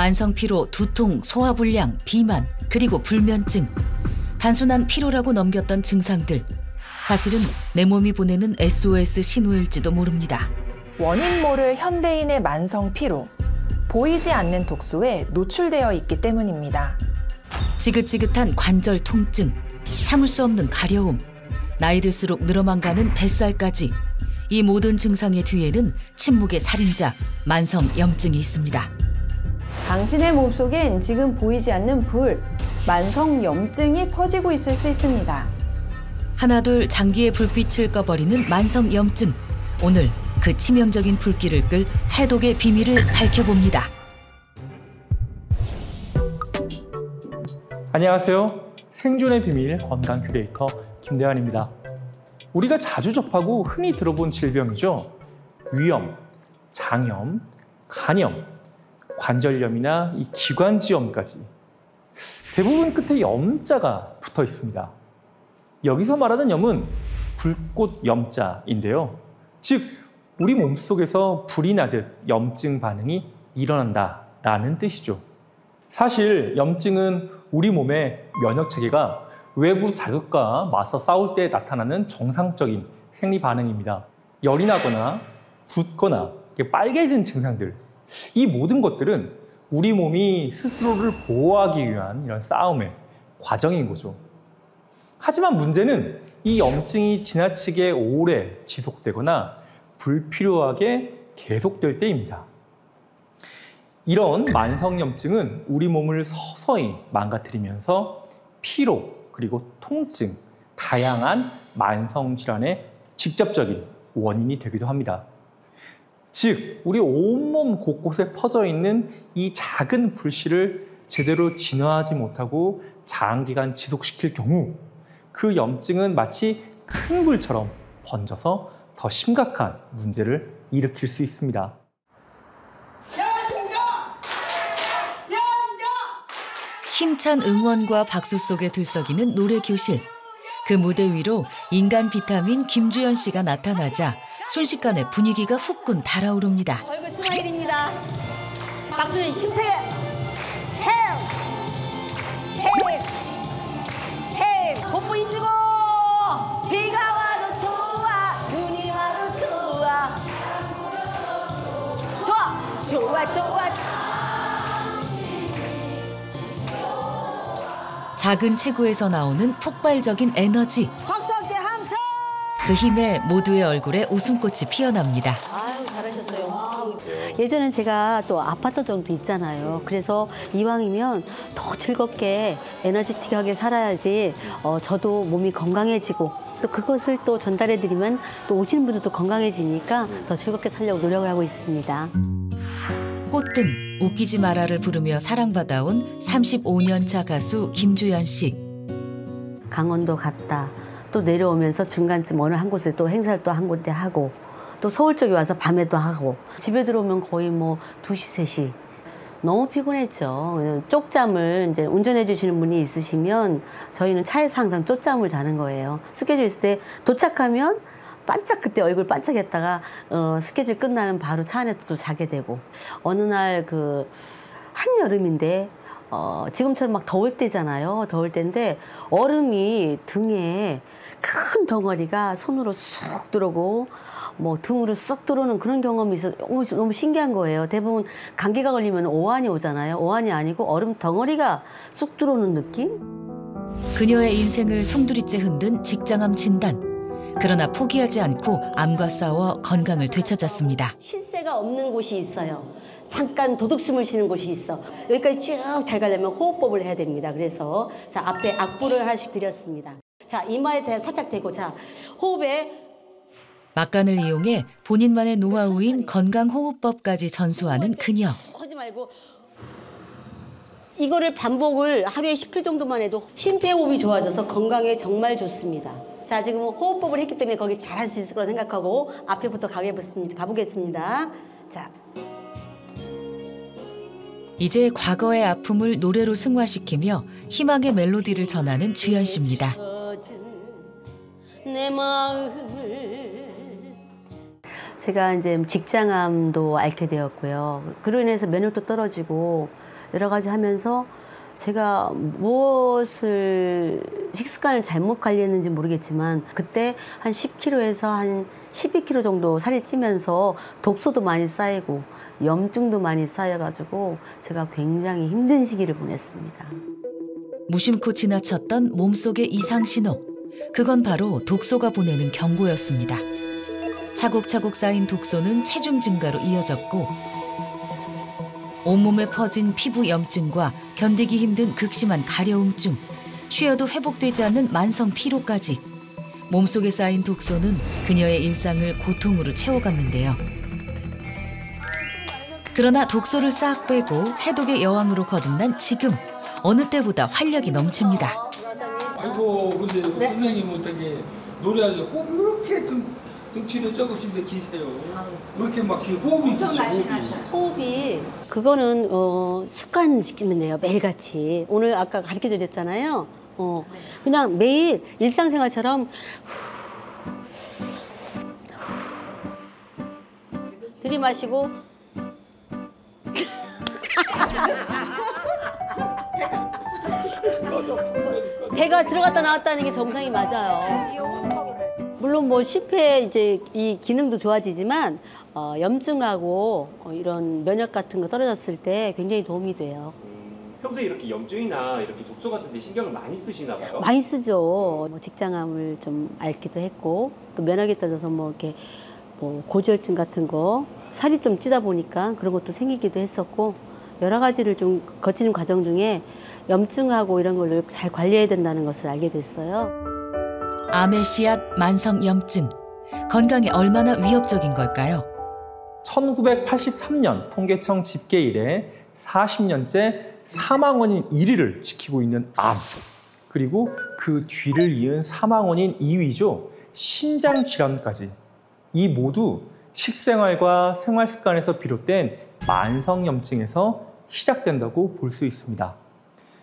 만성피로, 두통, 소화불량, 비만, 그리고 불면증. 단순한 피로라고 넘겼던 증상들. 사실은 내 몸이 보내는 SOS 신호일지도 모릅니다. 원인 모를 현대인의 만성 피로. 보이지 않는 독소에 노출되어 있기 때문입니다. 지긋지긋한 관절 통증, 참을 수 없는 가려움, 나이 들수록 늘어만 가는 뱃살까지. 이 모든 증상의 뒤에는 침묵의 살인자, 만성염증이 있습니다. 당신의 몸속엔 지금 보이지 않는 불, 만성염증이 퍼지고 있을 수 있습니다. 하나둘 장기의 불빛을 꺼버리는 만성염증. 오늘 그 치명적인 불길을 끌 해독의 비밀을 밝혀봅니다. 안녕하세요. 생존의 비밀 건강 큐레이터 김대환입니다. 우리가 자주 접하고 흔히 들어본 질병이죠. 위염, 장염, 간염, 관절염이나 이 기관지염까지. 대부분 끝에 염자가 붙어 있습니다. 여기서 말하는 염은 불꽃 염자인데요. 즉, 우리 몸속에서 불이 나듯 염증 반응이 일어난다라는 뜻이죠. 사실 염증은 우리 몸의 면역체계가 외부 자극과 맞서 싸울 때 나타나는 정상적인 생리 반응입니다. 열이 나거나 붓거나 빨개진 증상들, 이 모든 것들은 우리 몸이 스스로를 보호하기 위한 이런 싸움의 과정인 거죠. 하지만 문제는 이 염증이 지나치게 오래 지속되거나 불필요하게 계속될 때입니다. 이런 만성염증은 우리 몸을 서서히 망가뜨리면서 피로, 그리고 통증, 다양한 만성질환의 직접적인 원인이 되기도 합니다. 즉, 우리 온몸 곳곳에 퍼져 있는 이 작은 불씨를 제대로 진화하지 못하고 장기간 지속시킬 경우 그 염증은 마치 큰 불처럼 번져서 더 심각한 문제를 일으킬 수 있습니다. 힘찬 응원과 박수 속에 들썩이는 노래교실. 그 무대 위로 인간 비타민 김주현 씨가 나타나자 순식간에 분위기가 후끈 달아오릅니다. 얼굴 스마일입니다. 박수 힘차게. 햄! 햄! 햄! 공부 힘주고 비가 와도 좋아 눈이 와도 좋아 좋아 좋아 좋아. 작은 체구에서 나오는 폭발적인 에너지. 박수 함께 함성! 그 힘에 모두의 얼굴에 웃음꽃이 피어납니다. 아유 잘하셨어요. 예전엔 제가 또 아팠던 적도 있잖아요. 그래서 이왕이면 더 즐겁게 에너지틱하게 살아야지 저도 몸이 건강해지고 또 그것을 또 전달해드리면 또 오시는 분들도 건강해지니까 더 즐겁게 살려고 노력을 하고 있습니다. 꽃등, 웃기지 마라를 부르며 사랑받아온 35년 차 가수 김주현 씨. 강원도 갔다 또 내려오면서 중간쯤 어느 한 곳에 또 행사를 또 한 군데 하고 또 서울 쪽에 와서 밤에도 하고 집에 들어오면 거의 뭐 2시, 3시. 너무 피곤했죠. 쪽잠을 이제 운전해 주시는 분이 있으시면 저희는 차에서 항상 쪽잠을 자는 거예요. 스케줄 있을 때 도착하면 반짝 그때 얼굴 반짝했다가 스케줄 끝나면 바로 차 안에 또 자게 되고 어느 날 그 한여름인데 지금처럼 막 더울 때잖아요. 더울 때인데 얼음이 등에 큰 덩어리가 손으로 쑥 들어오고 뭐 등으로 쑥 들어오는 그런 경험이 있어 너무 신기한 거예요. 대부분 감기가 걸리면 오한이 오잖아요. 오한이 아니고 얼음 덩어리가 쑥 들어오는 느낌? 그녀의 인생을 송두리째 흔든 직장암 진단. 그러나 포기하지 않고 암과 싸워 건강을 되찾았습니다. 쉴 새가 없는 곳이 있어요. 잠깐 도둑숨을 쉬는 곳이 있어. 여기까지 쭉 잘 가려면 호흡법을 해야 됩니다. 그래서 자 앞에 악보를 하나씩 드렸습니다. 자 이마에 살짝 대고 자 호흡에 막간을 이용해 본인만의 노하우인 건강호흡법까지 전수하는 그녀. 하지 말고 이거를 반복을 하루에 10회 정도만 해도 심폐호흡이 좋아져서 건강에 정말 좋습니다. 자, 지금 호흡법을 했기 때문에 거기 잘할 수 있을 거라 생각하고 앞에부터 가보겠습니다. 자. 이제 과거의 아픔을 노래로 승화시키며 희망의 멜로디를 전하는 주현 씨입니다. 내 마음을 제가 이제 직장암도 앓게 되었고요. 그로 인해서 면역도 떨어지고 여러 가지 하면서 제가 무엇을 식습관을 잘못 관리했는지 모르겠지만 그때 한 10kg에서 한 12kg 정도 살이 찌면서 독소도 많이 쌓이고 염증도 많이 쌓여가지고 제가 굉장히 힘든 시기를 보냈습니다. 무심코 지나쳤던 몸속의 이상 신호. 그건 바로 독소가 보내는 경고였습니다. 차곡차곡 쌓인 독소는 체중 증가로 이어졌고 온몸에 퍼진 피부 염증과 견디기 힘든 극심한 가려움증, 쉬어도 회복되지 않는 만성 피로까지 몸속에 쌓인 독소는 그녀의 일상을 고통으로 채워갔는데요. 그러나 독소를 싹 빼고 해독의 여왕으로 거듭난 지금 어느 때보다 활력이 넘칩니다. 아이고 근데 선생님 어떻게 노래하죠? 호흡이 이렇게 등치를 조금씩 더 기세요. 이렇게 막 호흡이 기시 호흡이 그거는 습관 지키면 돼요. 매일같이. 오늘 아까 가르쳐 주셨잖아요. 그냥 매일 일상생활처럼 들이마시고 배가 들어갔다 나왔다는 게 정상이 맞아요. 물론 뭐 식폐 이제 이 기능도 좋아지지만 염증하고 이런 면역 같은 거 떨어졌을 때 굉장히 도움이 돼요. 평소에 이렇게 염증이나 이렇게 독소 같은 데 신경을 많이 쓰시나 봐요? 많이 쓰죠. 뭐 직장암을 좀 앓기도 했고 또 면역이 떨어져서 뭐 이렇게 뭐 고지혈증 같은 거 살이 좀 찌다 보니까 그런 것도 생기기도 했었고 여러 가지를 좀 거치는 과정 중에 염증하고 이런 걸 잘 관리해야 된다는 것을 알게 됐어요. 암의 씨앗 만성 염증. 건강에 얼마나 위협적인 걸까요? 1983년 통계청 집계 이래 40년째 사망 원인 1위를 지키고 있는 암. 그리고 그 뒤를 이은 사망 원인 2위죠. 심장 질환까지. 이 모두 식생활과 생활 습관에서 비롯된 만성 염증에서 시작된다고 볼 수 있습니다.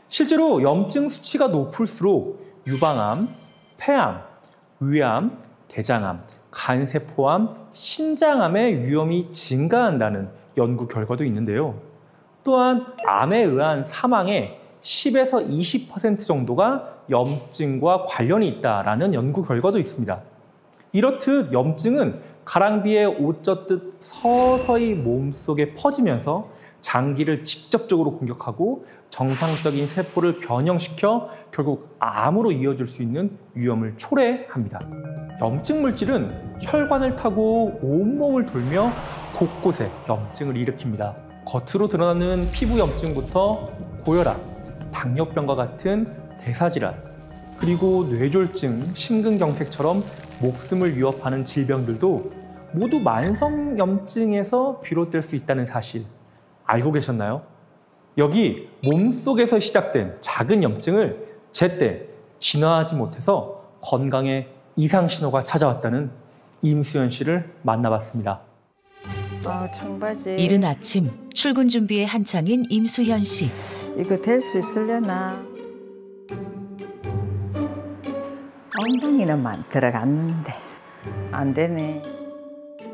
실제로 염증 수치가 높을수록 유방암, 폐암, 위암, 대장암, 간세포암, 신장암의 위험이 증가한다는 연구 결과도 있는데요. 또한 암에 의한 사망의 10에서 20% 정도가 염증과 관련이 있다는 연구 결과도 있습니다. 이렇듯 염증은 가랑비에 옷 젖듯 서서히 몸속에 퍼지면서 장기를 직접적으로 공격하고 정상적인 세포를 변형시켜 결국 암으로 이어질 수 있는 위험을 초래합니다. 염증 물질은 혈관을 타고 온몸을 돌며 곳곳에 염증을 일으킵니다. 겉으로 드러나는 피부 염증부터 고혈압, 당뇨병과 같은 대사질환, 그리고 뇌졸중, 심근경색처럼 목숨을 위협하는 질병들도 모두 만성 염증에서 비롯될 수 있다는 사실 알고 계셨나요? 여기 몸속에서 시작된 작은 염증을 제때 진화하지 못해서 건강에 이상 신호가 찾아왔다는 임수연 씨를 만나봤습니다. 청바지. 이른 아침 출근 준비에 한창인 임수현 씨. 이거 될 수 있으려나? 엉덩이는만 들어갔는데 안 되네.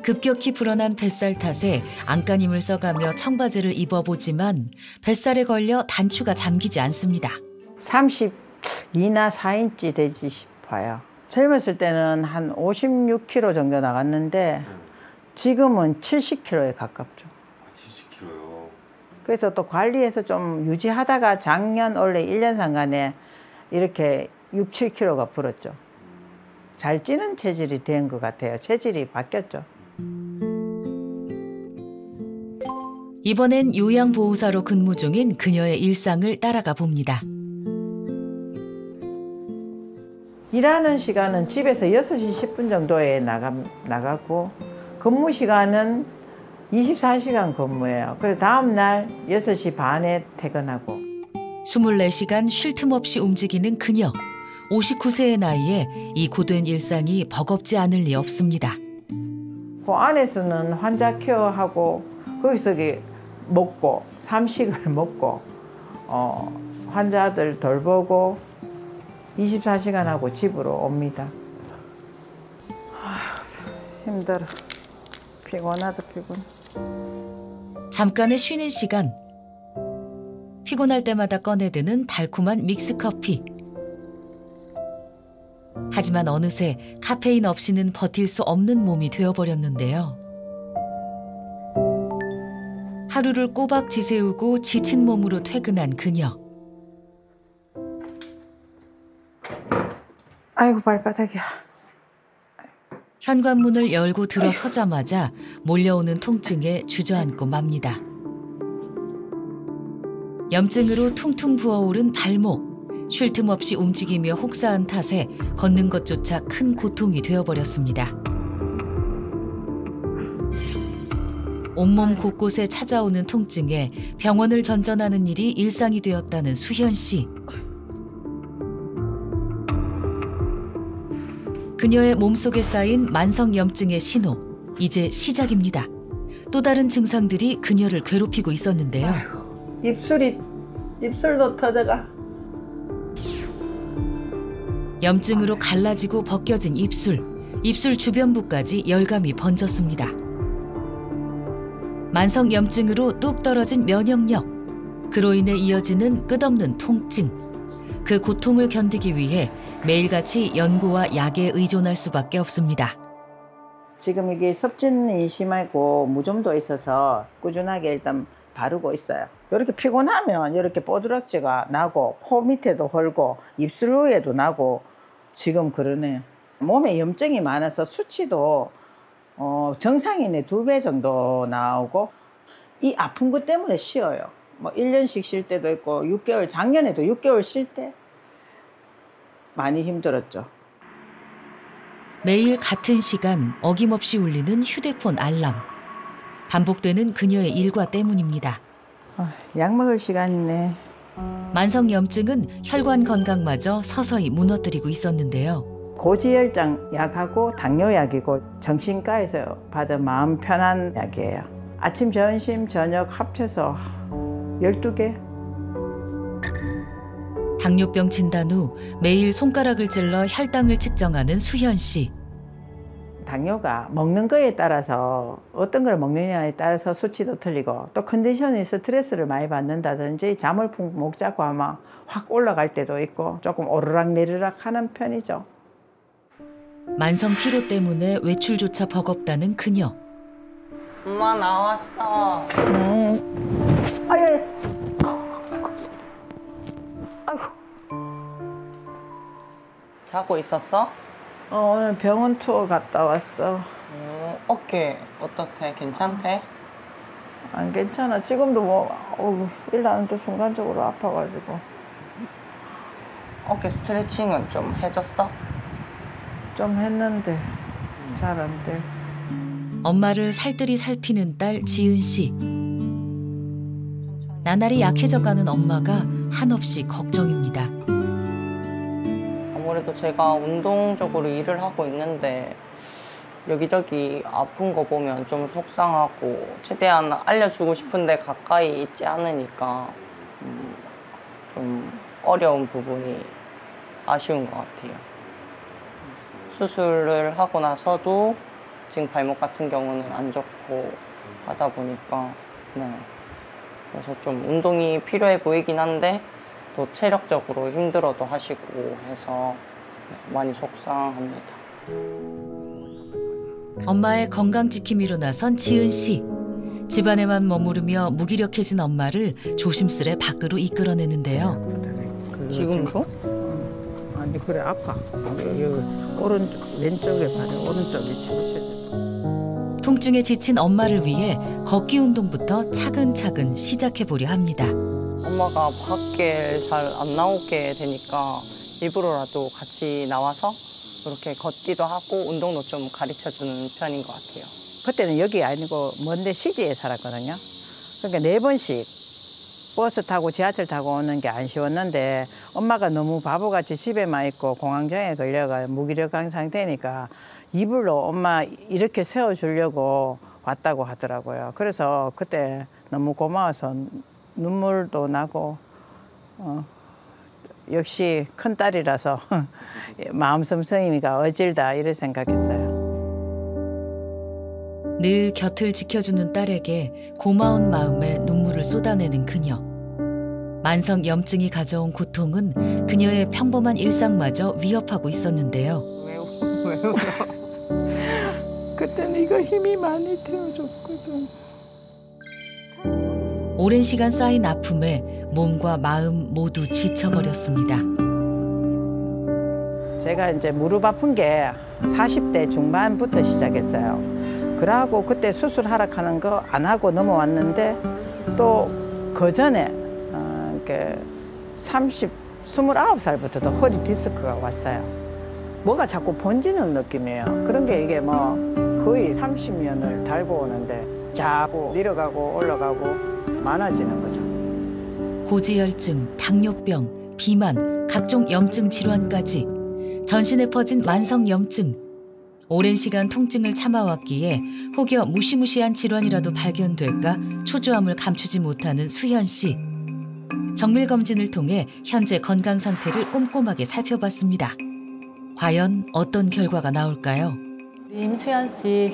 급격히 불어난 뱃살 탓에 안간힘을 써가며 청바지를 입어보지만 뱃살에 걸려 단추가 잠기지 않습니다. 32나 4인치 되지 싶어요. 젊었을 때는 한 56kg 정도 나갔는데 지금은 70kg에 가깝죠. 70kg요? 그래서 또 관리해서 좀 유지하다가 작년 원래 1년 상간에 이렇게 6, 7kg가 불었죠. 잘 찌는 체질이 된 것 같아요. 체질이 바뀌었죠. 이번엔 요양보호사로 근무 중인 그녀의 일상을 따라가 봅니다. 일하는 시간은 집에서 6시 10분 정도에 나가고 근무 시간은 24시간 근무예요. 그래서 다음 날 6시 반에 퇴근하고 24시간 쉴 틈 없이 움직이는 그녀. 59세의 나이에 이 고된 일상이 버겁지 않을 리 없습니다. 그 안에서는 환자 케어하고 거기서 먹고 삼식을 먹고 환자들 돌보고 24시간 하고 집으로 옵니다. 힘들어. 피곤하다 피곤. 잠깐의 쉬는 시간. 피곤할 때마다 꺼내드는 달콤한 믹스커피. 하지만 어느새 카페인 없이는 버틸 수 없는 몸이 되어버렸는데요. 하루를 꼬박 지새우고 지친 몸으로 퇴근한 그녀. 아이고 발바닥이야. 현관문을 열고 들어서자마자 몰려오는 통증에 주저앉고 맙니다. 염증으로 퉁퉁 부어오른 발목. 쉴 틈 없이 움직이며 혹사한 탓에 걷는 것조차 큰 고통이 되어버렸습니다. 온몸 곳곳에 찾아오는 통증에 병원을 전전하는 일이 일상이 되었다는 수현 씨. 그녀의 몸속에 쌓인 만성염증의 신호, 이제 시작입니다. 또 다른 증상들이 그녀를 괴롭히고 있었는데요. 입술도 터져가. 염증으로 갈라지고 벗겨진 입술 주변부까지 열감이 번졌습니다. 만성염증으로 뚝 떨어진 면역력, 그로 인해 이어지는 끝없는 통증. 그 고통을 견디기 위해 매일같이 연고와 약에 의존할 수밖에 없습니다. 지금 이게 섭진이 심하고 무좀도 있어서 꾸준하게 일단 바르고 있어요. 이렇게 피곤하면 이렇게 뽀드락지가 나고 코 밑에도 헐고 입술 위에도 나고 지금 그러네요. 몸에 염증이 많아서 수치도 정상인의 2배 정도 나오고 이 아픈 것 때문에 쉬어요. 뭐 1년씩 쉴 때도 있고 6개월, 작년에도 6개월 쉴 때 많이 힘들었죠. 매일 같은 시간 어김없이 울리는 휴대폰 알람. 반복되는 그녀의 일과 때문입니다. 약 먹을 시간이네. 만성염증은 혈관 건강마저 서서히 무너뜨리고 있었는데요. 고지혈장 약하고 당뇨약이고 정신과에서 받은 마음 편한 약이에요. 아침, 점심, 저녁 합쳐서 12개. 당뇨병 진단 후 매일 손가락을 찔러 혈당을 측정하는 수현 씨. 당뇨가 먹는 거에 따라서 어떤 걸 먹느냐에 따라서 수치도 틀리고 또 컨디션이 스트레스를 많이 받는다든지 잠을 푹 못 자고 아마 확 올라갈 때도 있고 조금 오르락내리락 하는 편이죠. 만성 피로 때문에 외출조차 버겁다는 그녀. 엄마 나왔어. 아유. 아이고. 자고 있었어? 오늘 병원 투어 갔다 왔어. 어깨 어떻대? 괜찮대? 안 괜찮아. 지금도 뭐 일하는데 순간적으로 아파가지고. 어깨 스트레칭은 좀 해줬어? 좀 했는데 잘 안 돼. 엄마를 살뜰히 살피는 딸 지은 씨. 나날이 약해져가는 엄마가 한없이 걱정입니다. 아무래도 제가 운동적으로 일을 하고 있는데 여기저기 아픈 거 보면 좀 속상하고 최대한 알려주고 싶은데 가까이 있지 않으니까 좀 어려운 부분이 아쉬운 것 같아요. 수술을 하고 나서도 지금 발목 같은 경우는 안 좋고 하다 보니까 그래서 좀 운동이 필요해 보이긴 한데 또 체력적으로 힘들어도 하시고 해서 많이 속상합니다. 엄마의 건강 지킴이로 나선 지은 씨. 집안에만 머무르며 무기력해진 엄마를 조심스레 밖으로 이끌어내는데요. 지금도? 아니 그래 아파. 여기 오른쪽 왼쪽에 발에 오른쪽이 치우쳐져. 통증에 지친 엄마를 위해 걷기 운동부터 차근차근 시작해보려 합니다. 엄마가 밖에 잘 안 나오게 되니까 일부러라도 같이 나와서 이렇게 걷기도 하고 운동도 좀 가르쳐주는 편인 것 같아요. 그때는 여기 아니고 먼데 시지에 살았거든요. 그러니까 4번씩 버스 타고 지하철 타고 오는 게 안 쉬웠는데 엄마가 너무 바보같이 집에만 있고 공황장애 걸려가 무기력한 상태니까 이불로 엄마 이렇게 세워주려고 왔다고 하더라고요. 그래서 그때 너무 고마워서 눈물도 나고 역시 큰딸이라서 마음 씀씀이가 어질다 이래 생각했어요. 늘 곁을 지켜주는 딸에게 고마운 마음에 눈물을 쏟아내는 그녀. 만성 염증이 가져온 고통은 그녀의 평범한 일상마저 위협하고 있었는데요. 그때 네가 힘이 많이 되어줬거든. 오랜 시간 쌓인 아픔에 몸과 마음 모두 지쳐버렸습니다. 제가 이제 무릎 아픈 게 40대 중반부터 시작했어요. 그러고 그때 수술하라 하는 거 안 하고 넘어왔는데 또 그 전에 29살부터도 허리 디스크가 왔어요. 뭐가 자꾸 번지는 느낌이에요. 그런 게 이게 뭐 거의 30년을 달고 오는데 자꾸 내려가고 올라가고 많아지는 거죠. 고지혈증, 당뇨병, 비만, 각종 염증 질환까지 전신에 퍼진 만성 염증. 오랜 시간 통증을 참아왔기에 혹여 무시무시한 질환이라도 발견될까 초조함을 감추지 못하는 수현 씨. 정밀검진을 통해 현재 건강 상태를 꼼꼼하게 살펴봤습니다. 과연 어떤 결과가 나올까요? 임수연 씨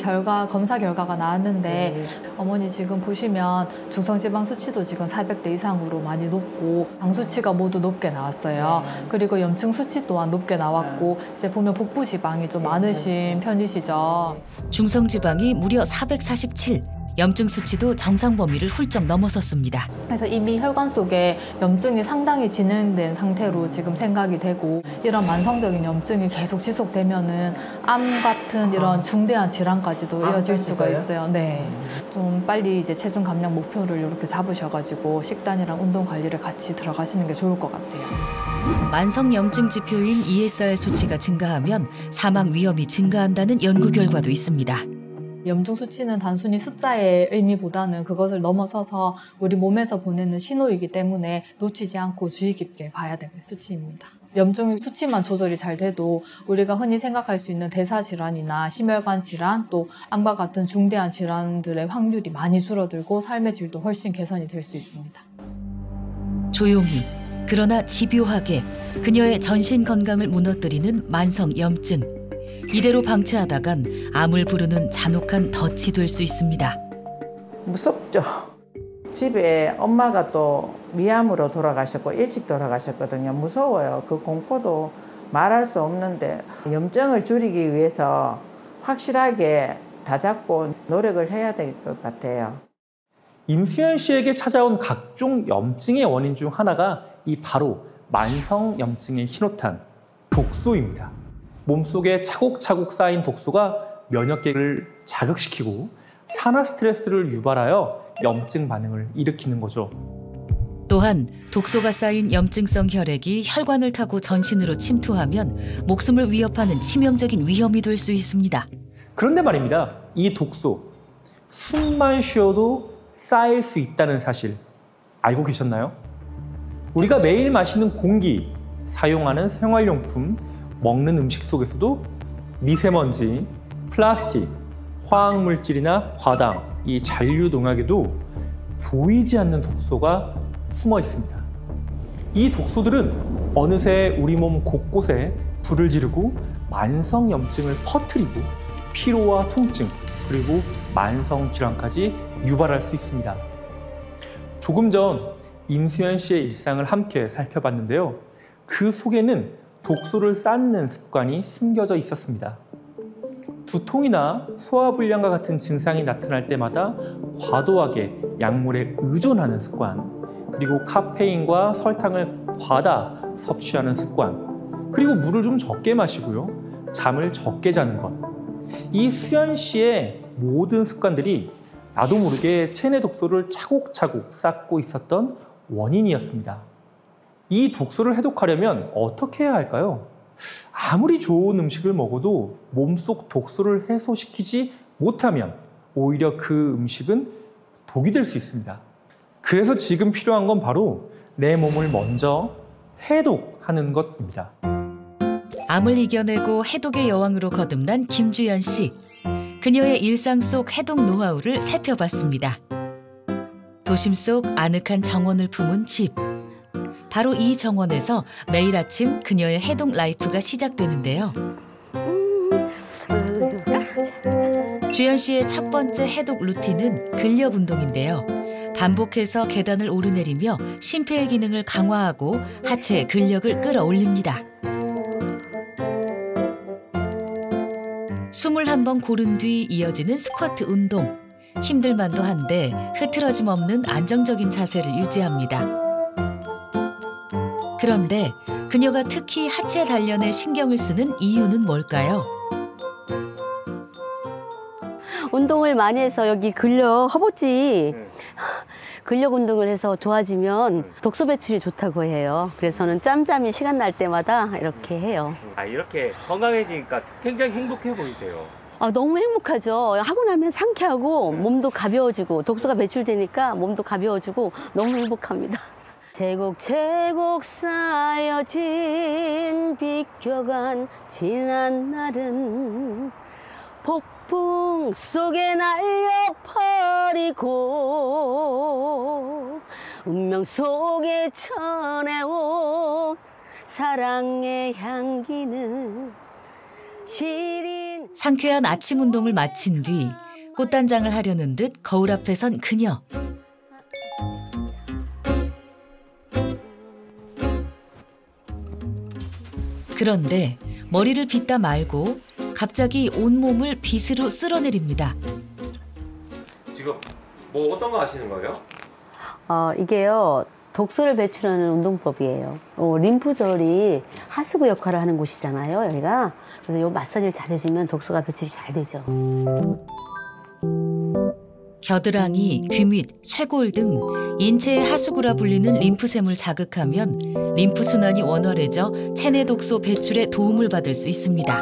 검사 결과가 나왔는데 어머니 지금 보시면 중성지방 수치도 지금 400대 이상으로 많이 높고 당 수치가 모두 높게 나왔어요. 그리고 염증 수치 또한 높게 나왔고 이제 보면 복부 지방이 좀 많으신 편이시죠. 중성지방이 무려 447. 염증 수치도 정상 범위를 훌쩍 넘어섰습니다. 그래서 이미 혈관 속에 염증이 상당히 진행된 상태로 지금 생각이 되고 이런 만성적인 염증이 계속 지속되면은 암 같은 이런 중대한 질환까지도 이어질 수가 있어요. 네, 좀 빨리 이제 체중 감량 목표를 이렇게 잡으셔가지고 식단이랑 운동 관리를 같이 들어가시는 게 좋을 것 같아요. 만성 염증 지표인 ESR 수치가 증가하면 사망 위험이 증가한다는 연구 결과도 있습니다. 염증 수치는 단순히 숫자의 의미보다는 그것을 넘어서서 우리 몸에서 보내는 신호이기 때문에 놓치지 않고 주의 깊게 봐야 될 수치입니다. 염증 수치만 조절이 잘 돼도 우리가 흔히 생각할 수 있는 대사질환이나 심혈관 질환 또 암과 같은 중대한 질환들의 확률이 많이 줄어들고 삶의 질도 훨씬 개선이 될 수 있습니다. 조용히 그러나 집요하게 그녀의 전신 건강을 무너뜨리는 만성 염증. 이대로 방치하다간 암을 부르는 잔혹한 덫이 될 수 있습니다. 무섭죠. 집에 엄마가 또 위암으로 돌아가셨고 일찍 돌아가셨거든요. 무서워요. 그 공포도 말할 수 없는데 염증을 줄이기 위해서 확실하게 다잡고 노력을 해야 될 것 같아요. 임수연 씨에게 찾아온 각종 염증의 원인 중 하나가 이 바로 만성 염증의 신호탄, 독소입니다. 몸속에 차곡차곡 쌓인 독소가 면역계를 자극시키고 산화 스트레스를 유발하여 염증 반응을 일으키는 거죠. 또한 독소가 쌓인 염증성 혈액이 혈관을 타고 전신으로 침투하면 목숨을 위협하는 치명적인 위험이 될 수 있습니다. 그런데 말입니다. 이 독소, 숨만 쉬어도 쌓일 수 있다는 사실 알고 계셨나요? 우리가 매일 마시는 공기, 사용하는 생활용품, 먹는 음식 속에서도 미세먼지, 플라스틱, 화학물질이나 과당, 이 잔류농약에도 보이지 않는 독소가 숨어 있습니다. 이 독소들은 어느새 우리 몸 곳곳에 불을 지르고 만성 염증을 퍼뜨리고 피로와 통증, 그리고 만성 질환까지 유발할 수 있습니다. 조금 전 임수연 씨의 일상을 함께 살펴봤는데요. 그 속에는 독소를 쌓는 습관이 숨겨져 있었습니다. 두통이나 소화불량과 같은 증상이 나타날 때마다 과도하게 약물에 의존하는 습관, 그리고 카페인과 설탕을 과다 섭취하는 습관, 그리고 물을 좀 적게 마시고요. 잠을 적게 자는 것. 이 수연 씨의 모든 습관들이 나도 모르게 체내 독소를 차곡차곡 쌓고 있었던 원인이었습니다. 이 독소를 해독하려면 어떻게 해야 할까요? 아무리 좋은 음식을 먹어도 몸속 독소를 해소시키지 못하면 오히려 그 음식은 독이 될 수 있습니다. 그래서 지금 필요한 건 바로 내 몸을 먼저 해독하는 것입니다. 암을 이겨내고 해독의 여왕으로 거듭난 김주연 씨. 그녀의 일상 속 해독 노하우를 살펴봤습니다. 도심 속 아늑한 정원을 품은 집. 바로 이 정원에서 매일 아침 그녀의 해독 라이프가 시작되는데요. 주연 씨의 첫 번째 해독 루틴은 근력 운동인데요. 반복해서 계단을 오르내리며 심폐의 기능을 강화하고 하체의 근력을 끌어올립니다. 21번 고른 뒤 이어지는 스쿼트 운동. 힘들만도 한데 흐트러짐 없는 안정적인 자세를 유지합니다. 그런데 그녀가 특히 하체 단련에 신경을 쓰는 이유는 뭘까요? 운동을 많이 해서 여기 근력, 허벅지 근력 운동을 해서 좋아지면 독소 배출이 좋다고 해요. 그래서 저는 짬짬이 시간 날 때마다 이렇게 해요. 아, 이렇게 건강해지니까 굉장히 행복해 보이세요. 아, 너무 행복하죠. 하고 나면 상쾌하고 몸도 가벼워지고 독소가 배출되니까 몸도 가벼워지고 너무 행복합니다. 제곡제곡 쌓여진 비껴간 지난 날은 폭풍 속에 날려버리고 운명 속에 전해온 사랑의 향기는 시린. 상쾌한 아침 운동을 마친 뒤 꽃단장을 하려는 듯 거울 앞에 선 그녀. 그런데 머리를 빗다 말고 갑자기 온몸을 빗으로 쓸어내립니다. 지금 뭐 어떤 거 하시는 거예요? 이게요, 독소를 배출하는 운동법이에요. 림프절이 하수구 역할을 하는 곳이잖아요, 여기가. 그래서 이 마사지를 잘 해주면 독소가 배출이 잘 되죠. 겨드랑이, 귀밑, 쇄골 등 인체의 하수구라 불리는 림프샘을 자극하면 림프 순환이 원활해져 체내 독소 배출에 도움을 받을 수 있습니다.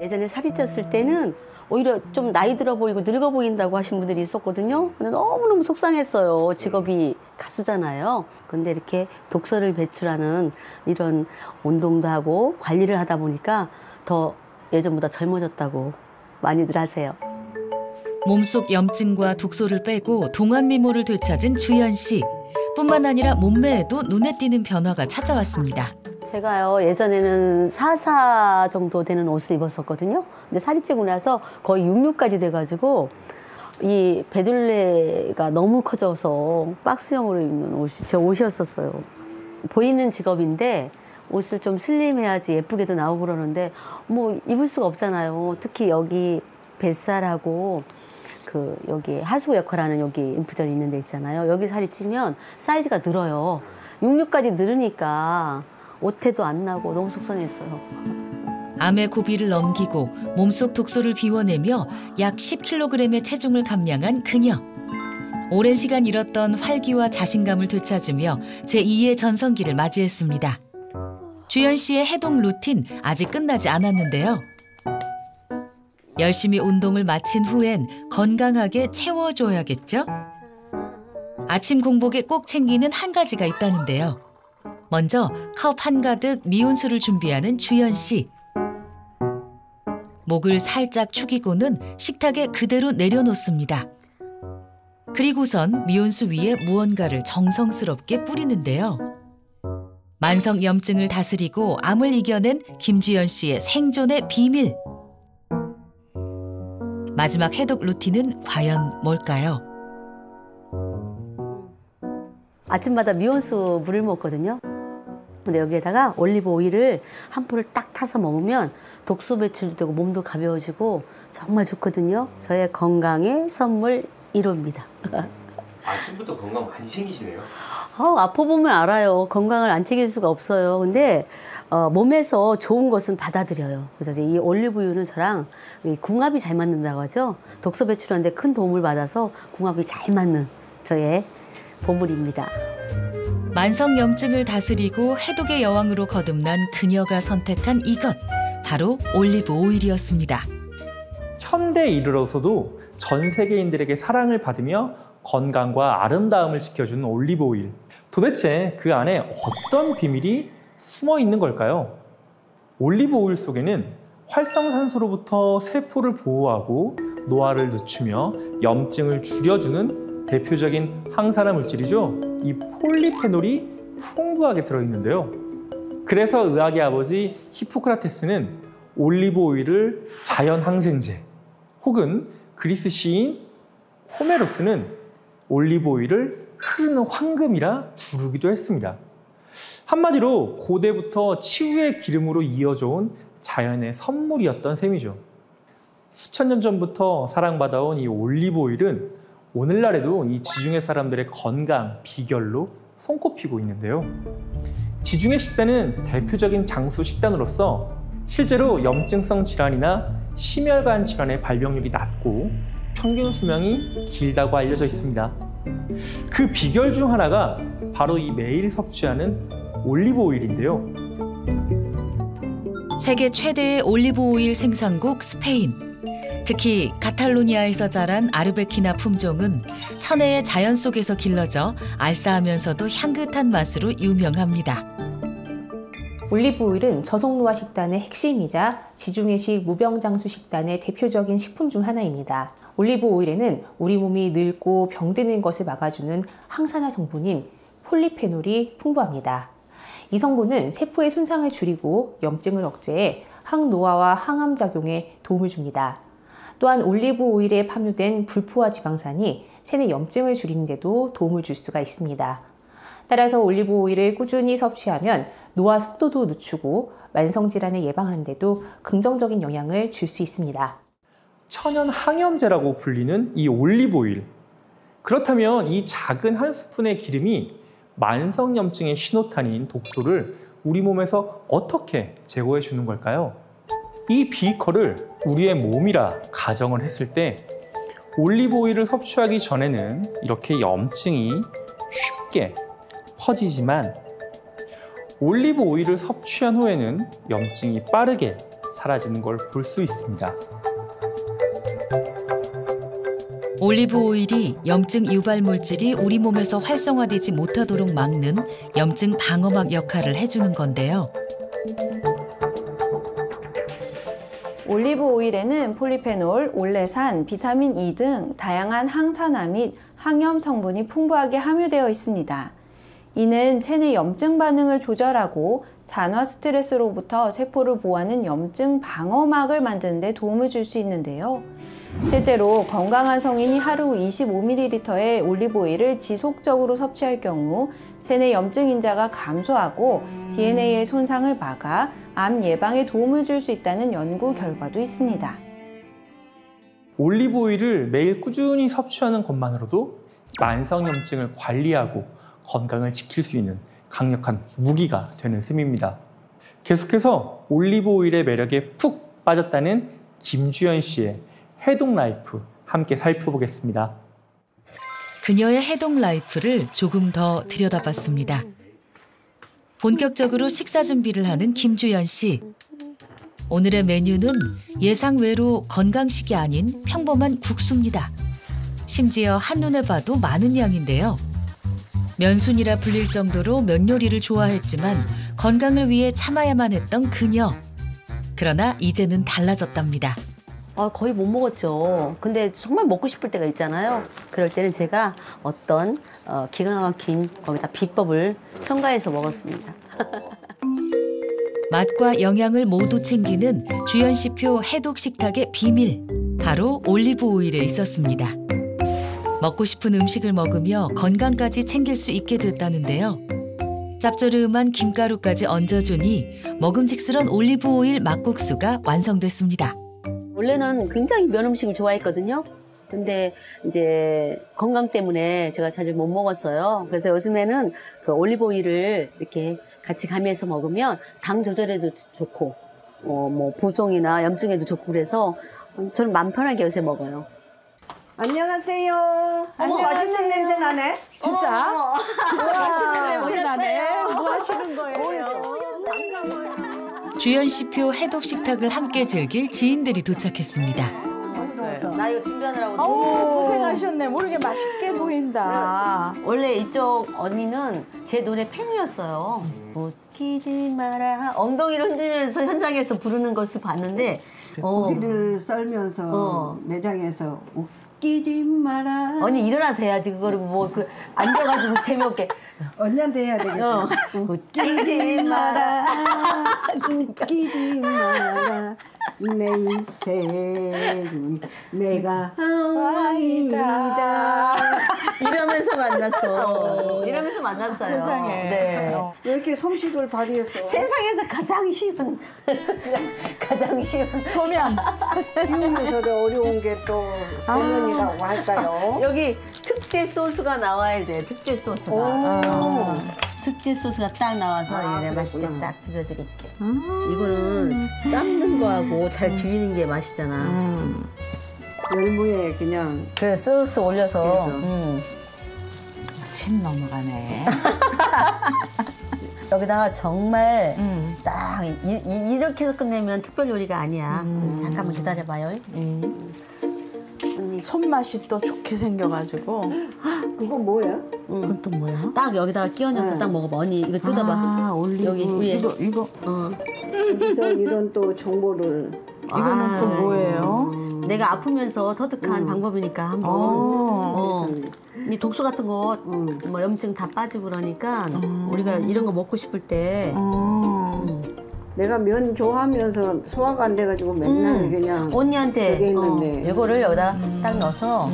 예전에 살이 쪘을 때는 오히려 좀 나이 들어 보이고 늙어 보인다고 하신 분들이 있었거든요. 근데 너무너무 속상했어요. 직업이 가수잖아요. 근데 이렇게 독소를 배출하는 이런 운동도 하고 관리를 하다 보니까 더 예전보다 젊어졌다고 많이들 하세요. 몸속 염증과 독소를 빼고 동안 미모를 되찾은 주연 씨. 뿐만 아니라 몸매에도 눈에 띄는 변화가 찾아왔습니다. 제가요, 예전에는 44 정도 되는 옷을 입었었거든요. 근데 살이 찌고 나서 거의 66까지 돼가지고 이 배둘레가 너무 커져서 박스형으로 입는 옷이 제 옷이었었어요. 보이는 직업인데 옷을 좀 슬림해야지 예쁘게도 나오고 그러는데 뭐 입을 수가 없잖아요. 특히 여기 뱃살하고 여기 하수구 역할하는 여기 림프절이 있는 데 있잖아요. 여기 살이 찌면 사이즈가 늘어요. 66까지 늘으니까 옷태도 안 나고 너무 속상했어요. 암의 고비를 넘기고 몸속 독소를 비워내며 약 10kg의 체중을 감량한 그녀. 오랜 시간 잃었던 활기와 자신감을 되찾으며 제2의 전성기를 맞이했습니다. 주연 씨의 해동 루틴 아직 끝나지 않았는데요. 열심히 운동을 마친 후엔 건강하게 채워줘야겠죠? 아침 공복에 꼭 챙기는 한 가지가 있다는데요. 먼저 컵 한가득 미온수를 준비하는 주연 씨. 목을 살짝 축이고는 식탁에 그대로 내려놓습니다. 그리고선 미온수 위에 무언가를 정성스럽게 뿌리는데요. 만성 염증을 다스리고 암을 이겨낸 김주연 씨의 생존의 비밀. 마지막 해독 루틴은 과연 뭘까요? 아침마다 미온수 물을 먹거든요. 근데 여기에다가 올리브 오일을 한 포를 딱 타서 먹으면 독소 배출도 되고 몸도 가벼워지고 정말 좋거든요. 저의 건강의 선물 1호입니다. 아침부터 건강 많이 챙기시네요. 아파 보면 알아요. 건강을 안 챙길 수가 없어요. 근데 몸에서 좋은 것은 받아들여요. 그래서 이제 이 올리브유는 저랑 궁합이 잘 맞는다고 하죠. 독소 배출하는데 큰 도움을 받아서 궁합이 잘 맞는 저의 보물입니다. 만성 염증을 다스리고 해독의 여왕으로 거듭난 그녀가 선택한 이것, 바로 올리브 오일이었습니다. 현대에 이르러서도 전 세계인들에게 사랑을 받으며 건강과 아름다움을 지켜주는 올리브 오일. 도대체 그 안에 어떤 비밀이 숨어 있는 걸까요? 올리브 오일 속에는 활성산소로부터 세포를 보호하고 노화를 늦추며 염증을 줄여주는 대표적인 항산화 물질이죠. 이 폴리페놀이 풍부하게 들어있는데요. 그래서 의학의 아버지 히포크라테스는 올리브 오일을 자연 항생제 혹은 그리스 시인 호메로스는 올리브 오일을 흐르는 황금이라 부르기도 했습니다. 한마디로 고대부터 치유의 기름으로 이어져 온 자연의 선물이었던 셈이죠. 수천 년 전부터 사랑받아온 이 올리브 오일은 오늘날에도 이 지중해 사람들의 건강 비결로 손꼽히고 있는데요. 지중해 식단은 대표적인 장수 식단으로서 실제로 염증성 질환이나 심혈관 질환의 발병률이 낮고 평균 수명이 길다고 알려져 있습니다. 그 비결 중 하나가 바로 이 매일 섭취하는 올리브 오일인데요. 세계 최대의 올리브 오일 생산국 스페인. 특히 카탈로니아에서 자란 아르베키나 품종은 천혜의 자연 속에서 길러져 알싸하면서도 향긋한 맛으로 유명합니다. 올리브 오일은 저속노화 식단의 핵심이자 지중해식 무병장수 식단의 대표적인 식품 중 하나입니다. 올리브 오일에는 우리 몸이 늙고 병드는 것을 막아주는 항산화 성분인 폴리페놀이 풍부합니다. 이 성분은 세포의 손상을 줄이고 염증을 억제해 항노화와 항암 작용에 도움을 줍니다. 또한 올리브 오일에 함유된 불포화 지방산이 체내 염증을 줄이는 데도 도움을 줄 수가 있습니다. 따라서 올리브 오일을 꾸준히 섭취하면 노화 속도도 늦추고 만성질환을 예방하는 데도 긍정적인 영향을 줄 수 있습니다. 천연 항염제라고 불리는 이 올리브 오일. 그렇다면 이 작은 한 스푼의 기름이 만성염증의 신호탄인 독소를 우리 몸에서 어떻게 제거해 주는 걸까요? 이 비커를 우리의 몸이라 가정을 했을 때 올리브 오일을 섭취하기 전에는 이렇게 염증이 쉽게 퍼지지만 올리브 오일을 섭취한 후에는 염증이 빠르게 사라지는 걸 볼 수 있습니다. 올리브 오일이 염증 유발 물질이 우리 몸에서 활성화되지 못하도록 막는 염증 방어막 역할을 해주는 건데요. 올리브 오일에는 폴리페놀, 올레산, 비타민 E 등 다양한 항산화 및 항염 성분이 풍부하게 함유되어 있습니다. 이는 체내 염증 반응을 조절하고 잔화 스트레스로부터 세포를 보호하는 염증 방어막을 만드는 데 도움을 줄 수 있는데요. 실제로 건강한 성인이 하루 25ml의 올리브 오일을 지속적으로 섭취할 경우 체내 염증 인자가 감소하고 DNA의 손상을 막아 암 예방에 도움을 줄 수 있다는 연구 결과도 있습니다. 올리브 오일을 매일 꾸준히 섭취하는 것만으로도 만성염증을 관리하고 건강을 지킬 수 있는 강력한 무기가 되는 셈입니다. 계속해서 올리브 오일의 매력에 푹 빠졌다는 김주연 씨의 해독 라이프 함께 살펴보겠습니다. 그녀의 해독 라이프를 조금 더 들여다봤습니다. 본격적으로 식사 준비를 하는 김주연 씨. 오늘의 메뉴는 예상 외로 건강식이 아닌 평범한 국수입니다. 심지어 한눈에 봐도 많은 양인데요. 면순이라 불릴 정도로 면 요리를 좋아했지만 건강을 위해 참아야만 했던 그녀. 그러나 이제는 달라졌답니다. 거의 못 먹었죠. 근데 정말 먹고 싶을 때가 있잖아요. 그럴 때는 제가 어떤 기가 막힌 거기다 비법을 첨가해서 먹었습니다. 맛과 영양을 모두 챙기는 주연 씨표 해독 식탁의 비밀. 바로 올리브 오일에 있었습니다. 먹고 싶은 음식을 먹으며 건강까지 챙길 수 있게 됐다는데요. 짭조름한 김가루까지 얹어주니 먹음직스런 올리브 오일 막국수가 완성됐습니다. 원래는 굉장히 면 음식을 좋아했거든요. 근데 이제 건강 때문에 제가 자주 못 먹었어요. 그래서 요즘에는 그 올리브 오일을 이렇게 같이 가미해서 먹으면 당 조절에도 좋고, 뭐 부종이나 염증에도 좋고 그래서 저는 마음 편하게 요새 먹어요. 안녕하세요. 맛있는 냄새 나네. 진짜? 맛있는 냄새 나네. 뭐 하시는 거예요? 주연 씨표 해독 식탁을 함께 즐길 지인들이 도착했습니다. 나 이거 준비하느라고 너무 고생하셨네. 모르게 맛있게 보인다. 원래 이쪽 언니는 제 노래 팬이었어요. 웃기지 마라. 엉덩이를 흔들면서 현장에서 부르는 것을 봤는데 고기를 썰면서 매장에서 웃기지 마라. 언니 일어나세요지 그거를 앉아가지고 재미없게 언니한테 해야 되겠다. 웃기지 마라. 웃기지 마라 내 인생은 내가 왕이다. 이러면서 만났어. 이러면서 만났어요. 세상에. 네. 왜 이렇게 솜씨를 발휘했어? 세상에서 가장 쉬운 소면. 키우면서도 어려운 게 또 소면이라고 할까요? 여기 특제 소스가 나와야 돼. 특제 소스가. 특제 소스가 딱 나와서 이제 맛있게 딱 비벼드릴게. 이거는 삶는 거하고 잘 비비는 게 맛이잖아. 열무에 그냥 그래 쓱쓱 올려서. 침 넘어가네. 여기다가 정말 딱 이렇게 해서 끝내면 특별 요리가 아니야. 잠깐만 기다려봐요. 손맛이 또 좋게 생겨가지고. 그거 뭐야? 그건 또 뭐야? 딱 여기다가 끼얹어서 딱 먹어봐. 언니 이거 뜯어봐. 올리브. 여기 위에. 이거. 여기서 이런 또 정보를. 이거는 또 뭐예요? 내가 아프면서 터득한 방법이니까 한번. 이 독소 같은 거, 뭐 염증 다 빠지고 그러니까 우리가 이런 거 먹고 싶을 때. 내가 면 좋아하면서 소화가 안 돼가지고 맨날 그냥 언니한테 있는데. 이거를 여기다 딱 넣어서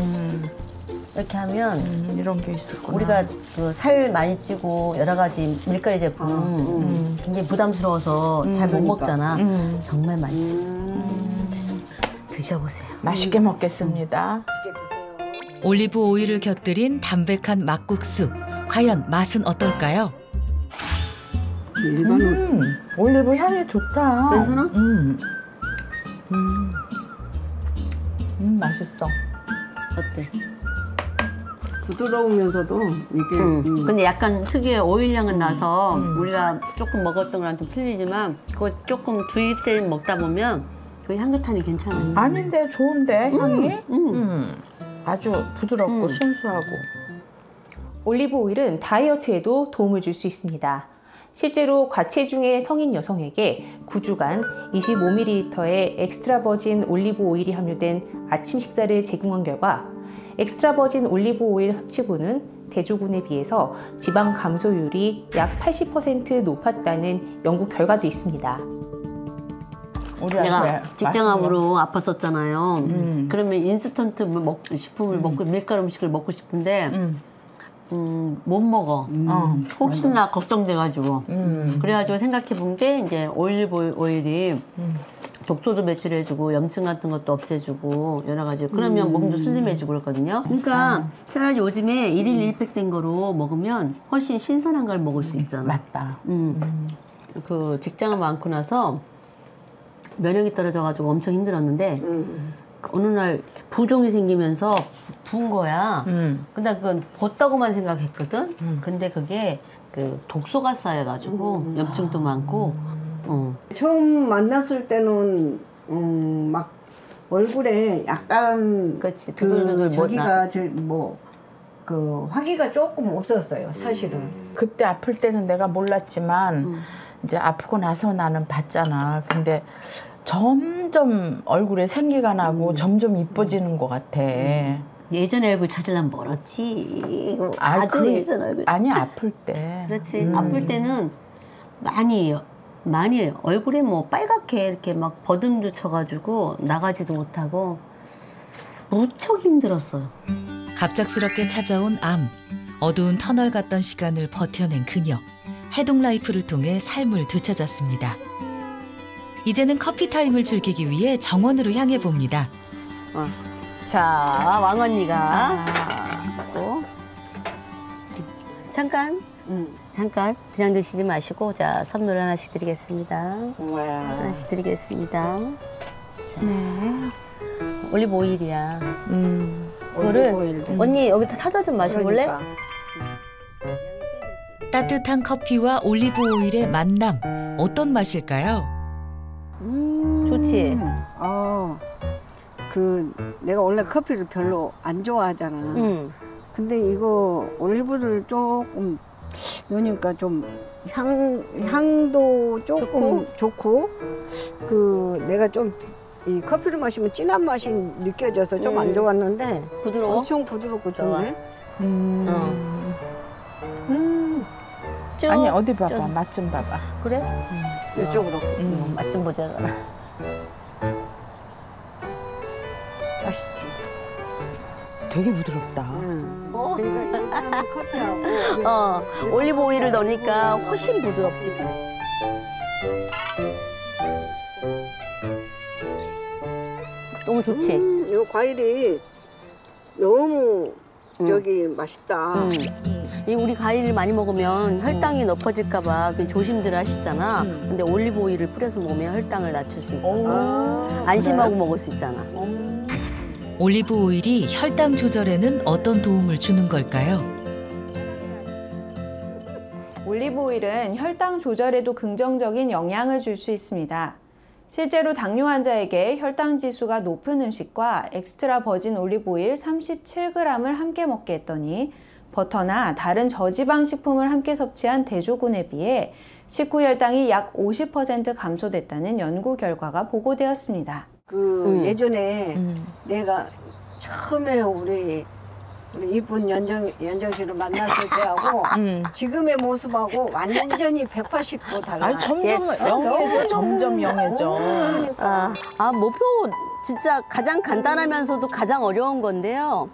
이렇게 하면 이런 게 있었구나. 우리가 그 살 많이 찌고 여러 가지 밀가루 제품 굉장히 부담스러워서 잘 못 먹잖아. 정말 맛있어. 드셔보세요. 맛있게 먹겠습니다. 올리브 오일을 곁들인 담백한 막국수. 과연 맛은 어떨까요? 일반은 올리브 향이 좋다. 괜찮아? 맛있어. 어때? 부드러우면서도 이게 근데 약간 특유의 오일 향은 나서 우리가 조금 먹었던 거랑 좀 틀리지만 그거 조금 두입째 먹다 보면 그 향긋하니 괜찮아요. 아닌데 좋은데 향이? 아주 부드럽고 순수하고. 올리브 오일은 다이어트에도 도움을 줄 수 있습니다. 실제로 과체중의 성인 여성에게 9주간 25ml의 엑스트라 버진 올리브 오일이 함유된 아침 식사를 제공한 결과 엑스트라 버진 올리브 오일 섭취분은 대조군에 비해서 지방 감소율이 약 80% 높았다는 연구 결과도 있습니다. 내가 직장암으로 아팠었잖아요. 그러면 인스턴트 식품을 먹고 밀가루 음식을 먹고 싶은데 못 먹어. 혹시나 걱정돼가지고. 그래가지고 생각해본 게 이제 올리브 오일이 독소도 배출해주고 염증 같은 것도 없애주고 여러 가지. 그러면 몸도 슬림해지고 그렇거든요. 그러니까 차라리 요즘에 1일 1팩 된 거로 먹으면 훨씬 신선한 걸 먹을 수 있잖아. 맞다. 그 직장암 많고 나서 면역이 떨어져가지고 엄청 힘들었는데 어느 날 부종이 생기면서 부은 거야. 근데 그건 벗다고만 생각했거든. 근데 그게 그 독소가 쌓여가지고 염증도 많고. 처음 만났을 때는 막 얼굴에 약간 그렇지. 그 저기가 그 화기가 조금 없었어요, 사실은. 그때 아플 때는 내가 몰랐지만 이제 아프고 나서 나는 봤잖아. 근데 점점 얼굴에 생기가 나고 점점 이뻐지는 것 같아. 예전에 얼굴 찾으려면 멀었지. 아주 예전 얼굴. 아니 아플 때. 그렇지. 아플 때는 많이 얼굴에 뭐 빨갛게 이렇게 막 버듬도 쳐가지고 나가지도 못하고 무척 힘들었어요. 갑작스럽게 찾아온 암. 어두운 터널 같던 시간을 버텨낸 그녀. 해독 라이프를 통해 삶을 되찾았습니다. 이제는 커피 타임을 즐기기 위해 정원으로 향해 봅니다. 자, 왕언니가 잠깐 그냥 드시지 마시고 자 선물 하나씩 드리겠습니다. 하나씩 드리겠습니다. 자, 올리브 오일이야. 이거를 언니 여기다 타다 좀 마셔볼래? 그러니까. 따뜻한 커피와 올리브 오일의 만남. 어떤 맛일까요? 좋지. 내가 원래 커피를 별로 안 좋아하잖아. 근데 이거 올리브를 조금 넣으니까 좀 향도 조금 좋고 내가 좀 이 커피를 마시면 진한 맛이 느껴져서 좀 안 좋았는데 부드러워? 엄청 부드럽고 좋네. 쭉. 아니 어디 봐봐. 쭉. 맛 좀 봐봐. 그래? 이쪽으로. 맛 좀 보자. 맛있지. 되게 부드럽다. 그러니까 커피하고 올리브 오일을 넣으니까 훨씬 부드럽지. 너무 좋지? 이 과일이 너무 저기 맛있다. 이 우리 과일을 많이 먹으면 혈당이 높아질까봐 조심들 하시잖아. 근데 올리브 오일을 뿌려서 먹으면 혈당을 낮출 수 있어서 안심하고 먹을 수 있잖아. 올리브 오일이 혈당 조절에는 어떤 도움을 주는 걸까요? 올리브 오일은 혈당 조절에도 긍정적인 영향을 줄 수 있습니다. 실제로 당뇨 환자에게 혈당 지수가 높은 음식과 엑스트라 버진 올리브 오일 37g을 함께 먹게 했더니 버터나 다른 저지방 식품을 함께 섭취한 대조군에 비해 식후 혈당이 약 50% 감소됐다는 연구 결과가 보고되었습니다. 예전에 내가 처음에 우리 이쁜 연정 씨를 만났을 때하고 지금의 모습하고 완전히 180도 달라. 아니 점점 영해져. 점점 영해져. 목표 진짜 가장 간단하면서도 가장 어려운 건데요.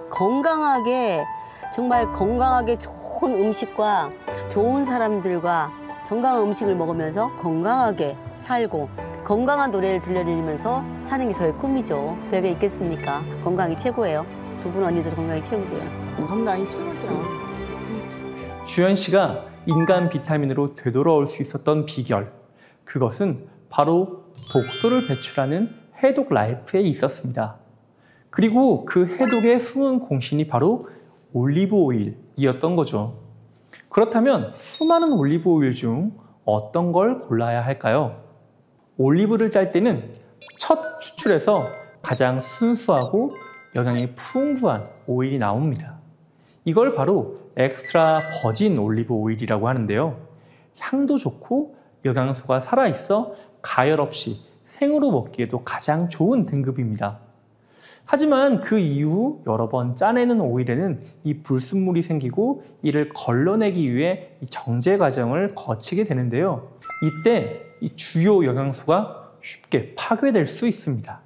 건강하게 정말 건강하게 좋은 음식과 좋은 사람들과 건강한 음식을 먹으면서 건강하게 살고 건강한 노래를 들려드리면서 사는 게 저의 꿈이죠. 별게 있겠습니까? 건강이 최고예요. 두 분 언니도 건강이 최고고요. 건강이 최고죠. 주연 씨가 인간 비타민으로 되돌아올 수 있었던 비결, 그것은 바로 독소를 배출하는 해독 라이프에 있었습니다. 그리고 그 해독의 숨은 공신이 바로 올리브 오일이었던 거죠. 그렇다면 수많은 올리브 오일 중 어떤 걸 골라야 할까요? 올리브를 짤 때는 첫 추출에서 가장 순수하고 영양이 풍부한 오일이 나옵니다. 이걸 바로 엑스트라 버진 올리브 오일이라고 하는데요. 향도 좋고 영양소가 살아있어 가열 없이 생으로 먹기에도 가장 좋은 등급입니다. 하지만 그 이후 여러 번 짜내는 오일에는 이 불순물이 생기고 이를 걸러내기 위해 이 정제 과정을 거치게 되는데요. 이때 이 주요 영양소가 쉽게 파괴될 수 있습니다.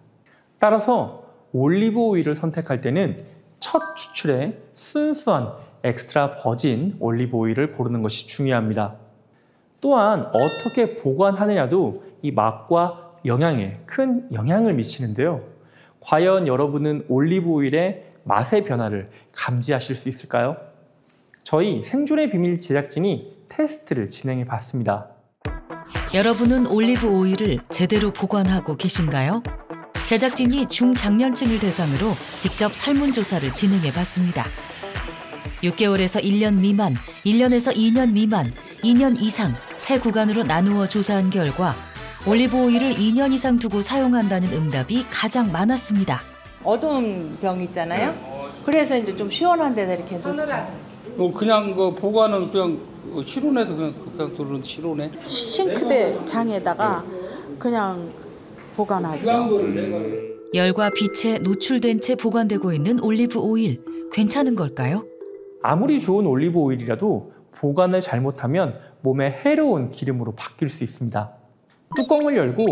따라서 올리브 오일을 선택할 때는 첫 추출에 순수한 엑스트라 버진 올리브 오일을 고르는 것이 중요합니다. 또한 어떻게 보관하느냐도 이 맛과 영양에 큰 영향을 미치는데요. 과연 여러분은 올리브 오일의 맛의 변화를 감지하실 수 있을까요? 저희 생존의 비밀 제작진이 테스트를 진행해 봤습니다. 여러분은 올리브 오일을 제대로 보관하고 계신가요? 제작진이 중장년층을 대상으로 직접 설문조사를 진행해 봤습니다. 6개월에서 1년 미만, 1년에서 2년 미만, 2년 이상 세 구간으로 나누어 조사한 결과 올리브 오일을 2년 이상 두고 사용한다는 응답이 가장 많았습니다. 어두운 병 있잖아요. 그래서 이제 좀 시원한 데다 이렇게 놓죠. 그냥 그 보관은 그냥 실온에도 그냥 두는 실온에. 싱크대 장에다가 그냥 보관하죠. 열과 빛에 노출된 채 보관되고 있는 올리브 오일, 괜찮은 걸까요? 아무리 좋은 올리브 오일이라도 보관을 잘못하면 몸에 해로운 기름으로 바뀔 수 있습니다. 뚜껑을 열고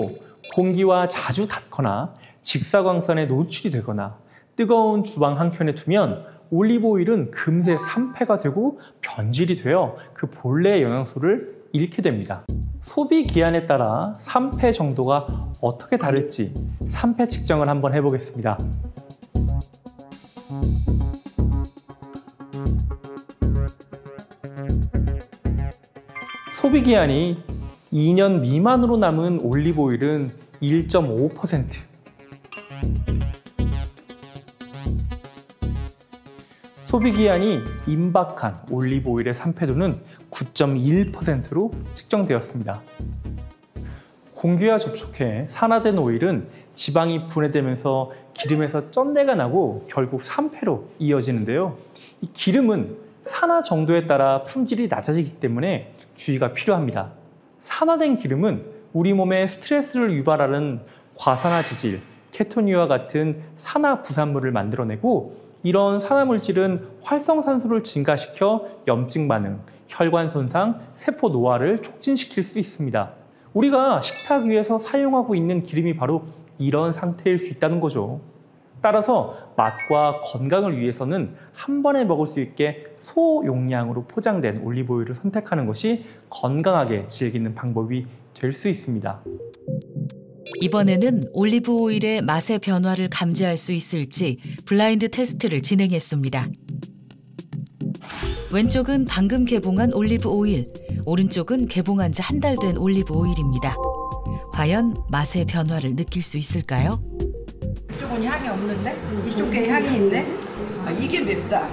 공기와 자주 닿거나 직사광선에 노출이 되거나 뜨거운 주방 한켠에 두면 올리브 오일은 금세 산패가 되고 변질이 되어 그 본래의 영양소를 잃게 됩니다. 소비 기한에 따라 산패 정도가 어떻게 다를지 산패 측정을 한번 해보겠습니다. 소비 기한이 2년 미만으로 남은 올리브 오일은 1.5%, 소비기한이 임박한 올리브 오일의 산패도는 9.1%로 측정되었습니다. 공기와 접촉해 산화된 오일은 지방이 분해되면서 기름에서 쩐내가 나고 결국 산패로 이어지는데요. 이 기름은 산화 정도에 따라 품질이 낮아지기 때문에 주의가 필요합니다. 산화된 기름은 우리 몸에 스트레스를 유발하는 과산화 지질, 케토닌과 같은 산화 부산물을 만들어내고 이런 산화물질은 활성산소를 증가시켜 염증 반응, 혈관 손상, 세포 노화를 촉진시킬 수 있습니다. 우리가 식탁 위에서 사용하고 있는 기름이 바로 이런 상태일 수 있다는 거죠. 따라서 맛과 건강을 위해서는 한 번에 먹을 수 있게 소용량으로 포장된 올리브오일을 선택하는 것이 건강하게 즐기는 방법이 될 수 있습니다. 이번에는 올리브오일의 맛의 변화를 감지할 수 있을지 블라인드 테스트를 진행했습니다. 왼쪽은 방금 개봉한 올리브오일, 오른쪽은 개봉한 지 한 달 된 올리브오일입니다. 과연 맛의 변화를 느낄 수 있을까요? 이쪽은 향이 없는데? 이쪽에 향이 있네? 아, 이게 맵다.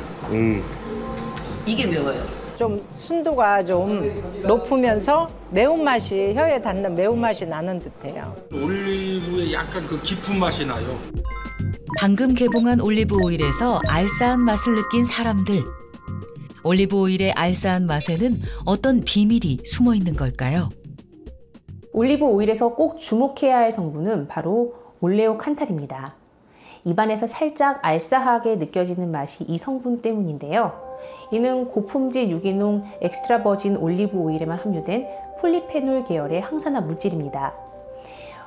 이게 매워요. 좀 순도가 좀 높으면서 매운맛이, 혀에 닿는 매운맛이 나는 듯해요. 올리브에 약간 그 깊은 맛이 나요. 방금 개봉한 올리브오일에서 알싸한 맛을 느낀 사람들. 올리브오일의 알싸한 맛에는 어떤 비밀이 숨어 있는 걸까요? 올리브 오일에서 꼭 주목해야 할 성분은 바로 올레오칸탈입니다. 입안에서 살짝 알싸하게 느껴지는 맛이 이 성분 때문인데요. 이는 고품질 유기농 엑스트라 버진 올리브 오일에만 함유된 폴리페놀 계열의 항산화 물질입니다.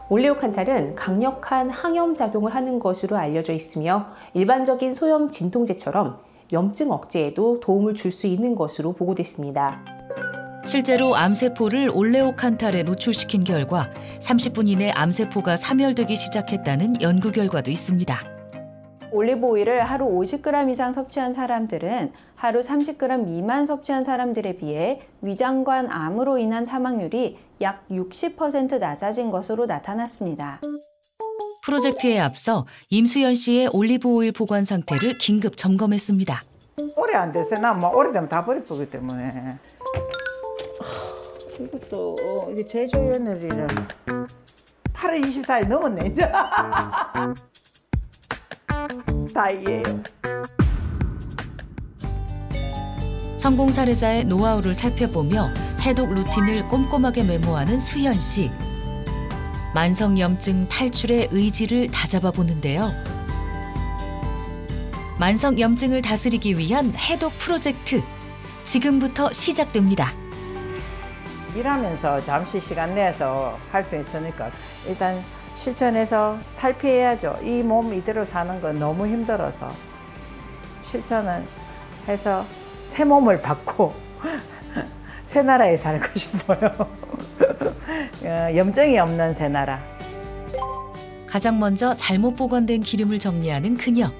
올레오칸탈은 강력한 항염 작용을 하는 것으로 알려져 있으며 일반적인 소염 진통제처럼 염증 억제에도 도움을 줄 수 있는 것으로 보고됐습니다. 실제로 암세포를 올레오칸탈에 노출시킨 결과 30분 이내 암세포가 사멸되기 시작했다는 연구 결과도 있습니다. 올리브 오일을 하루 50g 이상 섭취한 사람들은 하루 30g 미만 섭취한 사람들에 비해 위장관 암으로 인한 사망률이 약 60% 낮아진 것으로 나타났습니다. 프로젝트에 앞서 임수연 씨의 올리브오일 보관 상태를 긴급 점검했습니다. 오래 안 돼서 나 뭐 오래되면 다 버릴 거기 때문에. 이것도 이게 제조연을이라 8월 24일 넘었네 이제. 다 이해요. 성공 사례자의 노하우를 살펴보며 해독 루틴을 꼼꼼하게 메모하는 수연 씨. 만성염증 탈출의 의지를 다잡아 보는데요. 만성염증을 다스리기 위한 해독 프로젝트, 지금부터 시작됩니다. 일하면서 잠시 시간 내서 할 수 있으니까 일단 실천해서 탈피해야죠. 이 몸 이대로 사는 건 너무 힘들어서 실천을 해서 새 몸을 받고 새 나라에 살고 싶어요. 염증이 없는 새 나라. 가장 먼저 잘못 보관된 기름을 정리하는 그녀.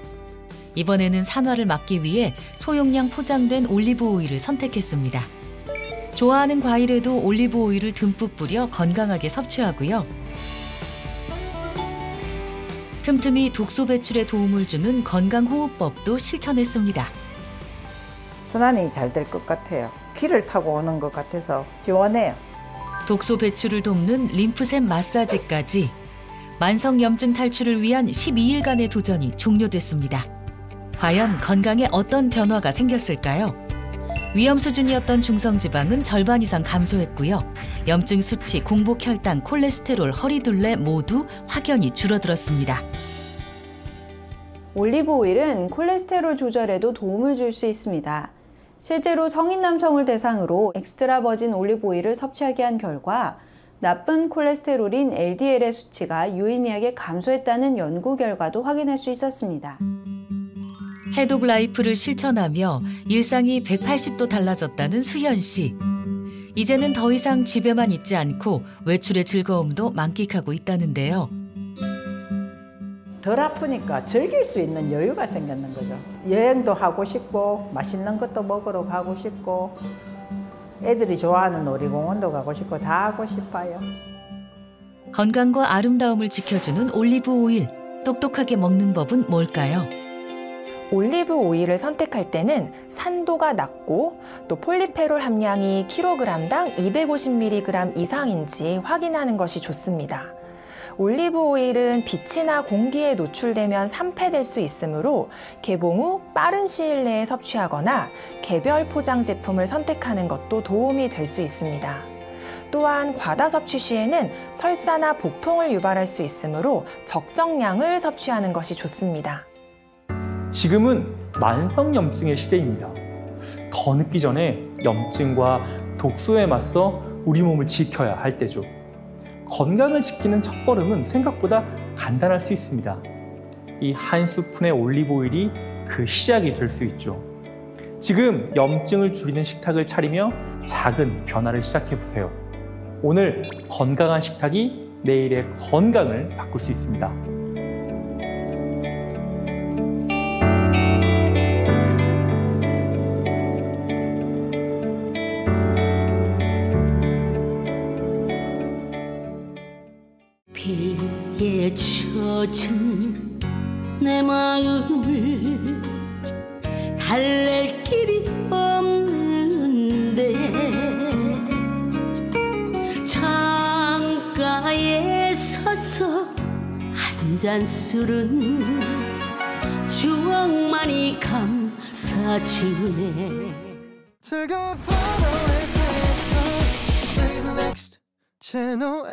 이번에는 산화를 막기 위해 소용량 포장된 올리브 오일을 선택했습니다. 좋아하는 과일에도 올리브 오일을 듬뿍 뿌려 건강하게 섭취하고요. 틈틈이 독소 배출에 도움을 주는 건강호흡법도 실천했습니다. 순환이 잘 될 것 같아요. 기를 타고 오는 것 같아서 시원해요. 독소 배출을 돕는 림프샘 마사지까지 만성염증 탈출을 위한 12일간의 도전이 종료됐습니다. 과연 건강에 어떤 변화가 생겼을까요? 위험 수준이었던 중성지방은 절반 이상 감소했고요. 염증 수치, 공복 혈당, 콜레스테롤, 허리둘레 모두 확연히 줄어들었습니다. 올리브 오일은 콜레스테롤 조절에도 도움을 줄 수 있습니다. 실제로 성인 남성을 대상으로 엑스트라 버진 올리브 오일을 섭취하게 한 결과 나쁜 콜레스테롤인 LDL의 수치가 유의미하게 감소했다는 연구 결과도 확인할 수 있었습니다. 해독 라이프를 실천하며 일상이 180도 달라졌다는 수연 씨. 이제는 더 이상 집에만 있지 않고 외출의 즐거움도 만끽하고 있다는데요. 덜 아프니까 즐길 수 있는 여유가 생겼는 거죠. 여행도 하고 싶고 맛있는 것도 먹으러 가고 싶고 애들이 좋아하는 놀이공원도 가고 싶고 다 하고 싶어요. 건강과 아름다움을 지켜주는 올리브 오일. 똑똑하게 먹는 법은 뭘까요? 올리브 오일을 선택할 때는 산도가 낮고 또 폴리페놀 함량이 kg당 250mg 이상인지 확인하는 것이 좋습니다. 올리브 오일은 빛이나 공기에 노출되면 산패될 수 있으므로 개봉 후 빠른 시일 내에 섭취하거나 개별 포장 제품을 선택하는 것도 도움이 될 수 있습니다. 또한 과다 섭취 시에는 설사나 복통을 유발할 수 있으므로 적정량을 섭취하는 것이 좋습니다. 지금은 만성염증의 시대입니다. 더 늦기 전에 염증과 독소에 맞서 우리 몸을 지켜야 할 때죠. 건강을 지키는 첫걸음은 생각보다 간단할 수 있습니다. 이 한 스푼의 올리브 오일이 그 시작이 될 수 있죠. 지금 염증을 줄이는 식탁을 차리며 작은 변화를 시작해 보세요. 오늘 건강한 식탁이 내일의 건강을 바꿀 수 있습니다. 비에 젖은 내 마음을 달랠 길이 없는데 창가에 서서 한 잔 술은 추억만이 감싸주네. 즐거운 파도의 세상 Play the next channel